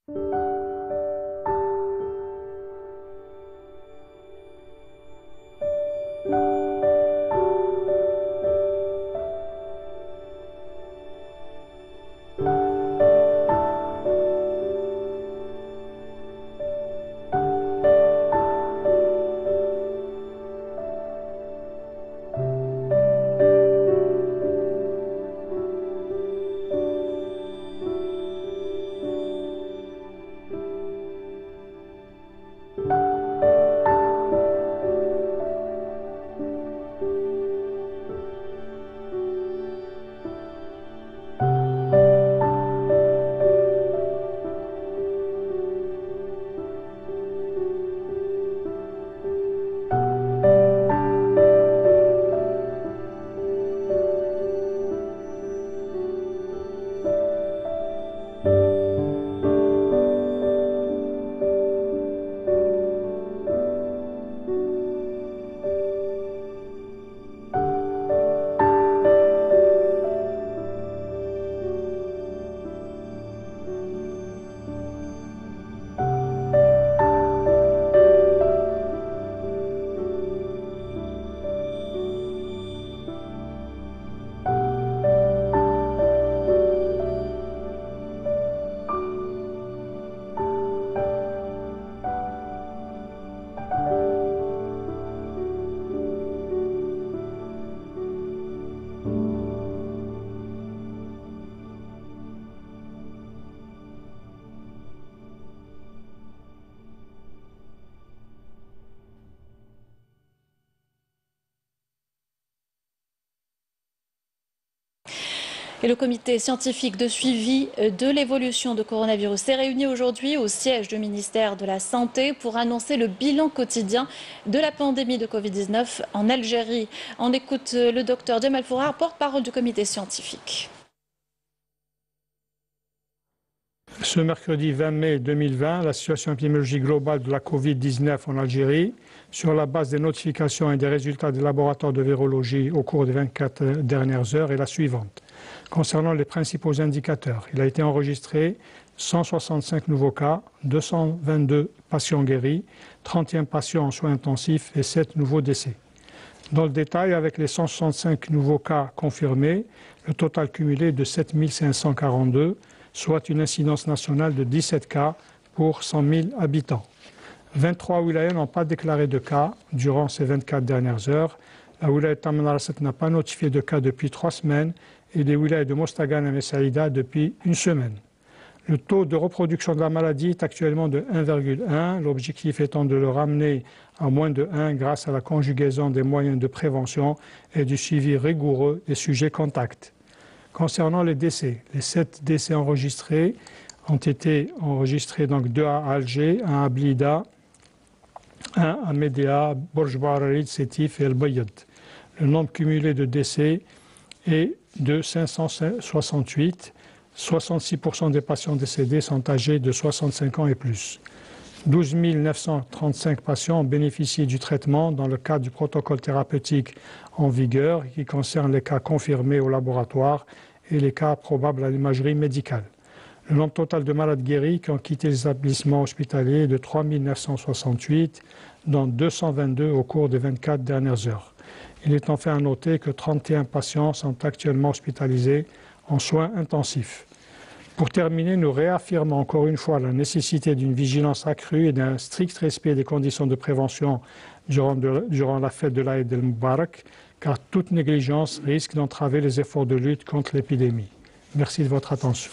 Et le comité scientifique de suivi de l'évolution de coronavirus s'est réuni aujourd'hui au siège du ministère de la Santé pour annoncer le bilan quotidien de la pandémie de Covid-19 en Algérie. On écoute le docteur Djemal Fourar, porte-parole du comité scientifique. Ce mercredi 20 mai 2020, la situation épidémiologique globale de la Covid-19 en Algérie, sur la base des notifications et des résultats des laboratoires de virologie au cours des 24 dernières heures, est la suivante. Concernant les principaux indicateurs, il a été enregistré 165 nouveaux cas, 222 patients guéris, 31 patients en soins intensifs et 7 nouveaux décès. Dans le détail, avec les 165 nouveaux cas confirmés, le total cumulé est de 7 542, soit une incidence nationale de 17 cas pour 100 000 habitants. 23 wilayas n'ont pas déclaré de cas durant ces 24 dernières heures. La wilaya de Tamanrasset n'a pas notifié de cas depuis 3 semaines et les wilayas de Mostagan et Messaïda depuis 1 semaine. Le taux de reproduction de la maladie est actuellement de 1,1, l'objectif étant de le ramener à moins de 1 grâce à la conjugaison des moyens de prévention et du suivi rigoureux des sujets contacts. Concernant les décès, les 7 décès enregistrés ont été enregistrés, donc 2 à Alger, 1 à Blida, 1 à Médéa, Borj Bararid, Sétif et El Bayad. Le nombre cumulé de décès est de 568. 66% des patients décédés sont âgés de 65 ans et plus. 12 935 patients ont bénéficié du traitement dans le cadre du protocole thérapeutique en vigueur qui concerne les cas confirmés au laboratoire et les cas probables à l'imagerie médicale. Le nombre total de malades guéris qui ont quitté les établissements hospitaliers est de 3 968, dont 222 au cours des 24 dernières heures. Il est enfin à noter que 31 patients sont actuellement hospitalisés en soins intensifs. Pour terminer, nous réaffirmons encore une fois la nécessité d'une vigilance accrue et d'un strict respect des conditions de prévention durant la fête de l'Aïd el-Mubarak, car toute négligence risque d'entraver les efforts de lutte contre l'épidémie. Merci de votre attention.